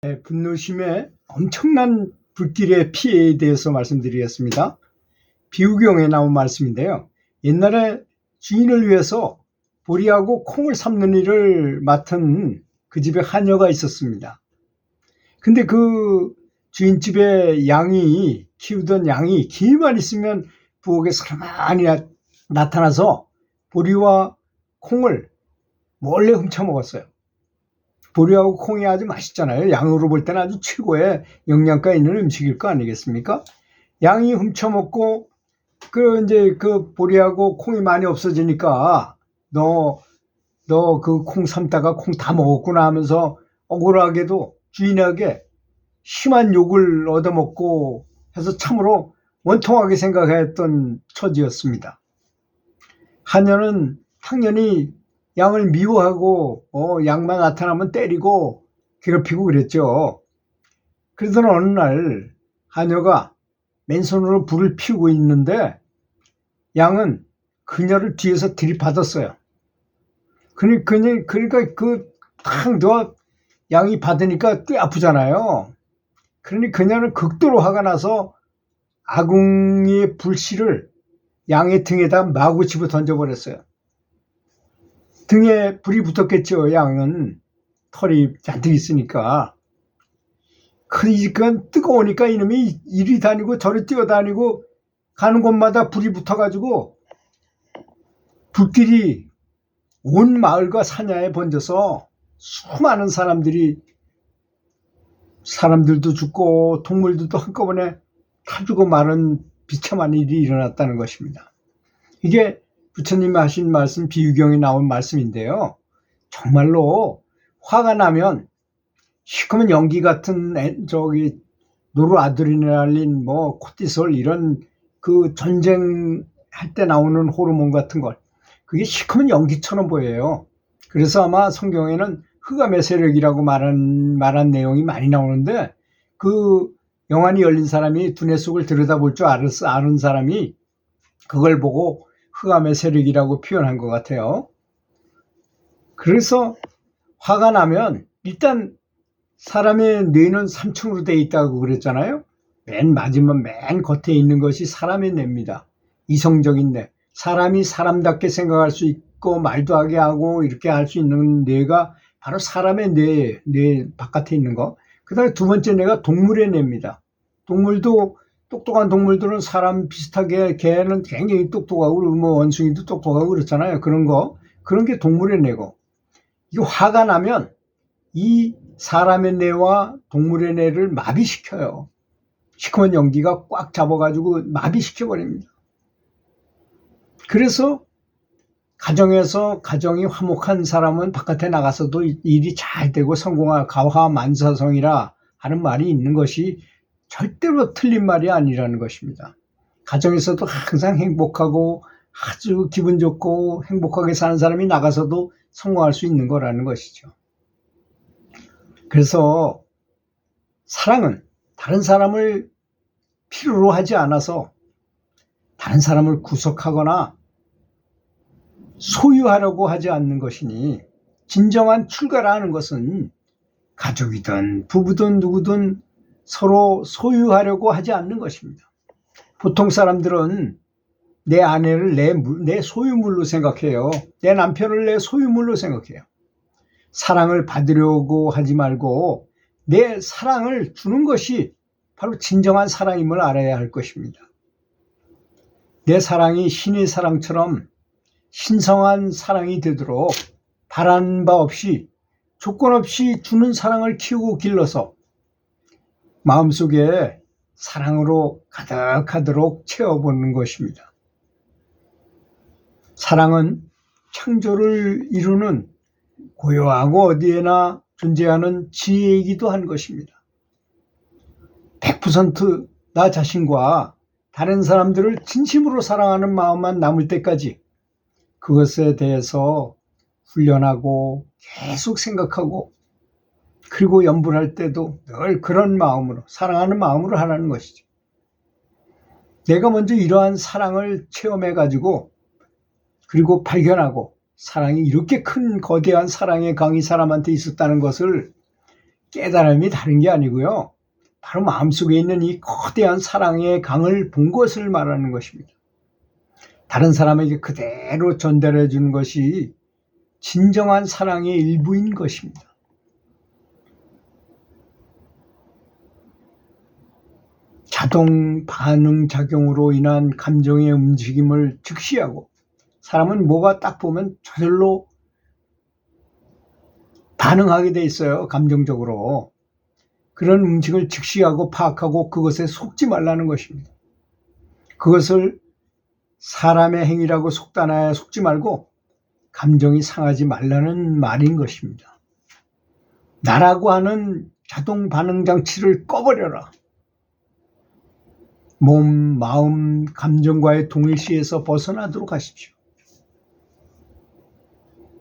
분노심의 엄청난 불길의 피해에 대해서 말씀드리겠습니다. 비후경에 나온 말씀인데요. 옛날에 주인을 위해서 보리하고 콩을 삶는 일을 맡은 그 집에 하녀가 있었습니다. 근데 그 주인집에 키우던 양이 길만 있으면 부엌에 살만히 나타나서 보리와 콩을 몰래 훔쳐 먹었어요. 보리하고 콩이 아주 맛있잖아요. 양으로 볼 때는 아주 최고의 영양가 있는 음식일 거 아니겠습니까? 양이 훔쳐먹고 그 보리하고 콩이 많이 없어지니까 너 그 콩 삶다가 콩 다 먹었구나 하면서 억울하게도 주인에게 심한 욕을 얻어먹고 해서 참으로 원통하게 생각했던 처지였습니다. 하녀는 당연히 양을 미워하고 양만 나타나면 때리고 괴롭히고 그랬죠. 그러던 어느 날 하녀가 맨손으로 불을 피우고 있는데 양은 그녀를 뒤에서 들이받았어요. 그러니까 양이 받으니까 꽤 아프잖아요. 그러니 그녀는 극도로 화가 나서 아궁이의 불씨를 양의 등에다 마구 집어 던져버렸어요. 등에 불이 붙었겠죠. 양은 털이 잔뜩 있으니까. 그러니까 뜨거우니까 이놈이 이리 다니고 저리 뛰어다니고 가는 곳마다 불이 붙어가지고 불길이 온 마을과 사냐에 번져서 수많은 사람들도 죽고 동물들도 한꺼번에 다 죽고 마는 비참한 일이 일어났다는 것입니다. 이게 부처님이 하신 말씀, 비유경에 나온 말씀인데요. 정말로 화가 나면 시커먼 연기 같은 노르아드레날린, 코티솔 이런 그 전쟁할 때 나오는 호르몬 같은 걸, 그게 시커먼 연기처럼 보여요. 그래서 아마 성경에는 흑암의 세력이라고 말한 내용이 많이 나오는데, 그 영안이 열린 사람이 두뇌 속을 들여다볼 줄 아는 사람이 그걸 보고 흑암의 세력이라고 표현한 것 같아요. 그래서 화가 나면 일단 사람의 뇌는 3층으로 되어 있다고 그랬잖아요. 맨 겉에 있는 것이 사람의 뇌입니다. 이성적인 뇌. 사람이 사람답게 생각할 수 있고 말도 하게 하고 이렇게 할 수 있는 뇌가 바로 사람의 뇌 바깥에 있는 거. 그 다음에 두 번째 뇌가 동물의 뇌입니다. 똑똑한 동물들은 사람 비슷하게 개는 굉장히 똑똑하고 원숭이도 똑똑하고 그렇잖아요. 그런 게 동물의 뇌고, 이거 화가 나면 이 사람의 뇌와 동물의 뇌를 마비시켜요. 시커먼 연기가 꽉 잡아가지고 마비시켜버립니다. 그래서 가정이 화목한 사람은 바깥에 나가서도 일이 잘 되고 성공할 가화만사성이라 하는 말이 있는 것이 절대로 틀린 말이 아니라는 것입니다. 가정에서도 항상 행복하고 아주 기분 좋고 행복하게 사는 사람이 나가서도 성공할 수 있는 거라는 것이죠. 그래서 사랑은 다른 사람을 필요로 하지 않아서 다른 사람을 구속하거나 소유하려고 하지 않는 것이니, 진정한 출가라는 것은 가족이든 부부든 누구든 서로 소유하려고 하지 않는 것입니다. 보통 사람들은 내 아내를 내 소유물로 생각해요. 내 남편을 내 소유물로 생각해요. 사랑을 받으려고 하지 말고 내 사랑을 주는 것이 바로 진정한 사랑임을 알아야 할 것입니다. 내 사랑이 신의 사랑처럼 신성한 사랑이 되도록 바라는 바 없이 조건 없이 주는 사랑을 키우고 길러서 마음속에 사랑으로 가득하도록 채워보는 것입니다. 사랑은 창조를 이루는 고요하고 어디에나 존재하는 지혜이기도 한 것입니다. 100% 나 자신과 다른 사람들을 진심으로 사랑하는 마음만 남을 때까지 그것에 대해서 훈련하고 계속 생각하고, 그리고 연불할 때도 늘 그런 마음으로, 사랑하는 마음으로 하라는 것이죠. 내가 먼저 이러한 사랑을 체험해가지고 그리고 발견하고, 사랑이 이렇게 큰 거대한 사랑의 강이 사람한테 있었다는 것을 깨달음이 다른 게 아니고요. 바로 마음속에 있는 이 거대한 사랑의 강을 본 것을 말하는 것입니다. 다른 사람에게 그대로 전달해 주는 것이 진정한 사랑의 일부인 것입니다. 자동 반응 작용으로 인한 감정의 움직임을 즉시하고, 사람은 뭐가 딱 보면 저절로 반응하게 돼 있어요. 감정적으로. 그런 움직임을 즉시하고 파악하고 그것에 속지 말라는 것입니다. 그것을 사람의 행위라고 속단하여 속지 말고 감정이 상하지 말라는 말인 것입니다. 나라고 하는 자동 반응 장치를 꺼버려라. 몸, 마음, 감정과의 동일시에서 벗어나도록 하십시오.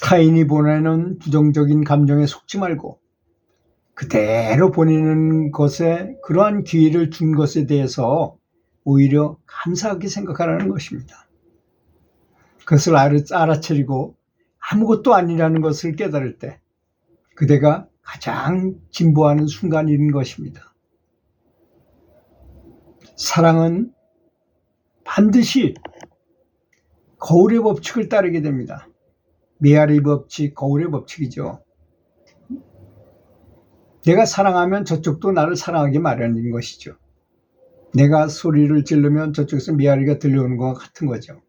타인이 보내는 부정적인 감정에 속지 말고 그대로 보내는 것에 그러한 기회를 준 것에 대해서 오히려 감사하게 생각하라는 것입니다. 그것을 알아차리고 아무것도 아니라는 것을 깨달을 때 그대가 가장 진보하는 순간인 것입니다. 사랑은 반드시 거울의 법칙을 따르게 됩니다. 메아리 법칙, 거울의 법칙이죠. 내가 사랑하면 저쪽도 나를 사랑하게 마련인 것이죠. 내가 소리를 지르면 저쪽에서 메아리가 들려오는 것과 같은 거죠.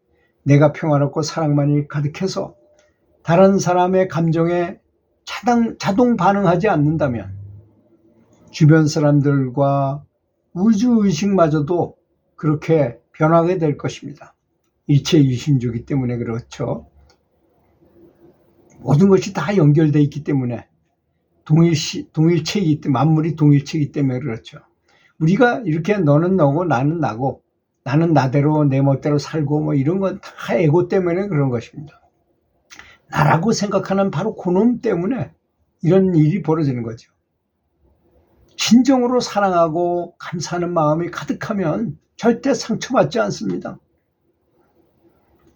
내가 평화롭고 사랑만이 가득해서 다른 사람의 감정에 자동 반응하지 않는다면 주변 사람들과 우주의식마저도 그렇게 변하게 될 것입니다. 일체유심주기 때문에 그렇죠. 모든 것이 다 연결되어 있기 때문에 동일체이기 때문에, 만물이 동일체이기 때문에 그렇죠. 우리가 이렇게 너는 너고 나는 나고 나는 나대로 내 멋대로 살고 뭐 이런 건 다 에고 때문에 그런 것입니다. 나라고 생각하는 바로 그놈 때문에 이런 일이 벌어지는 거죠. 진정으로 사랑하고 감사하는 마음이 가득하면 절대 상처받지 않습니다.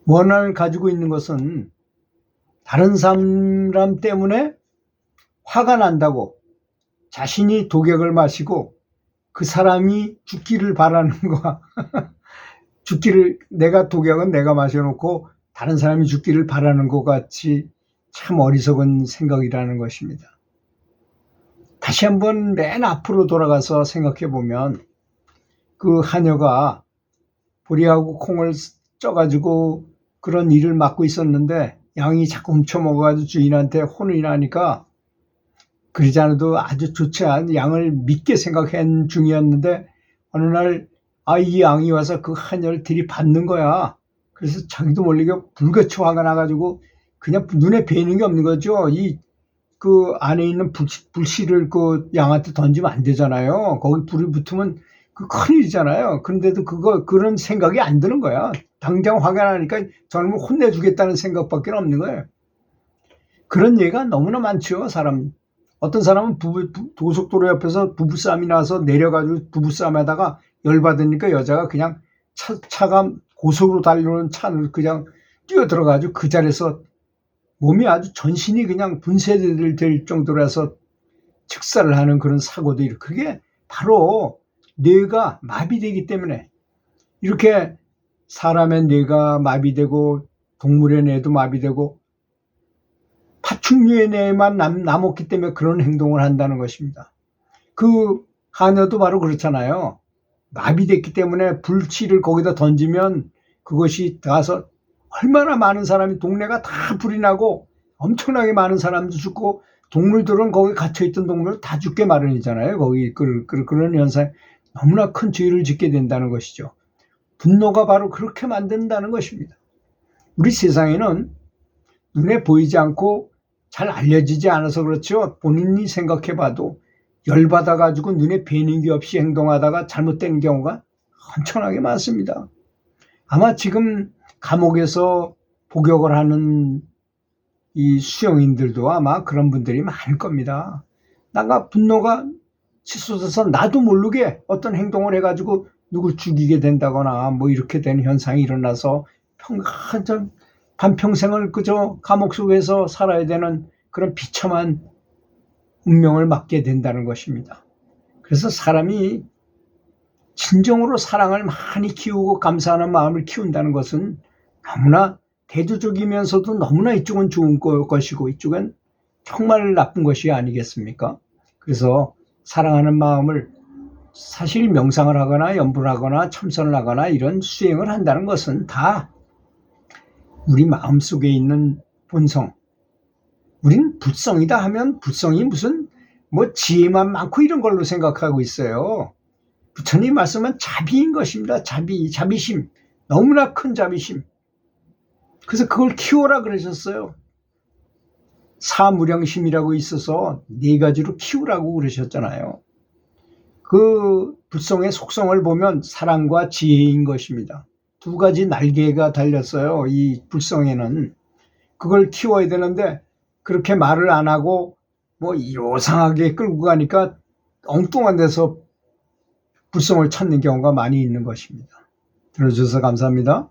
원한을 가지고 있는 것은 다른 사람 때문에 화가 난다고 자신이 독약을 마시고 그 사람이 죽기를 바라는 거야. 내가 독약은 내가 마셔놓고 다른 사람이 죽기를 바라는 것 같이 참 어리석은 생각이라는 것입니다. 다시 한번 맨 앞으로 돌아가서 생각해 보면 그 하녀가 보리하고 콩을 쪄가지고 그런 일을 맡고 있었는데 양이 자꾸 훔쳐먹어가지고 주인한테 혼이 나니까 그러지 않아도 아주 좋지 않은 양을 믿게 생각한 중이었는데 어느 날 이 양이 와서 그 하녀를 들이받는 거야. 그래서 자기도 모르게 불같이 화가 나가지고 그냥 눈에 뵈는 게 없는 거죠. 그 안에 있는 불씨를 그 양한테 던지면 안 되잖아요. 거기 불이 붙으면 그 큰일이잖아요. 그런데도 그런 생각이 안 드는 거야. 당장 화가 나니까 저놈을 혼내주겠다는 생각밖에 없는 거예요. 그런 예가 너무나 많죠, 사람. 어떤 사람은 고속도로 옆에서 부부싸움이 나서 내려가지고 부부싸움 하다가 열받으니까 여자가 그냥 차가 고속으로 달려오는 차를 그냥 뛰어들어가지고 그 자리에서 몸이 아주 전신이 그냥 분쇄될 정도로 해서 즉사를 하는 그런 사고도 있고, 그게 바로 뇌가 마비되기 때문에 이렇게 사람의 뇌가 마비되고 동물의 뇌도 마비되고 파충류의 뇌만 남았기 때문에 그런 행동을 한다는 것입니다. 그 하녀도 바로 그렇잖아요. 마비됐기 때문에 불씨를 거기다 던지면 그것이 가서 얼마나 많은 사람이, 동네가 다 불이 나고 엄청나게 많은 사람도 죽고 동물들은 거기 갇혀있던 동물을 다 죽게 마련이잖아요. 거기 그런 현상에 너무나 큰 죄를 짓게 된다는 것이죠. 분노가 바로 그렇게 만든다는 것입니다. 우리 세상에는 눈에 보이지 않고 잘 알려지지 않아서 그렇죠. 본인이 생각해봐도 열받아가지고 눈에 뵈는 게 없이 행동하다가 잘못된 경우가 엄청나게 많습니다. 아마 지금 감옥에서 복역을 하는 이 수용인들도 아마 그런 분들이 많을 겁니다. 나가 분노가 치솟아서 나도 모르게 어떤 행동을 해가지고 누굴 죽이게 된다거나 뭐 이렇게 된 현상이 일어나서 반평생을 그저 감옥 속에서 살아야 되는 그런 비참한 운명을 맞게 된다는 것입니다. 그래서 사람이 진정으로 사랑을 많이 키우고 감사하는 마음을 키운다는 것은 너무나 대두적이면서도 너무나 이쪽은 좋은 것이고 이쪽은 정말 나쁜 것이 아니겠습니까? 그래서 사랑하는 마음을 사실 명상을 하거나 연불을 하거나 참선을 하거나 이런 수행을 한다는 것은 다 우리 마음속에 있는 본성, 우린 불성이다 하면 불성이 무슨 뭐 지혜만 많고 이런 걸로 생각하고 있어요. 부처님 말씀은 자비인 것입니다. 자비심, 너무나 큰 자비심. 그래서 그걸 키워라 그러셨어요. 사무량심이라고 있어서 4가지로 키우라고 그러셨잖아요. 그 불성의 속성을 보면 사랑과 지혜인 것입니다. 2가지 날개가 달렸어요. 이 불성에는. 그걸 키워야 되는데 그렇게 말을 안 하고 뭐 요상하게 끌고 가니까 엉뚱한 데서 불성을 찾는 경우가 많이 있는 것입니다. 들어주셔서 감사합니다.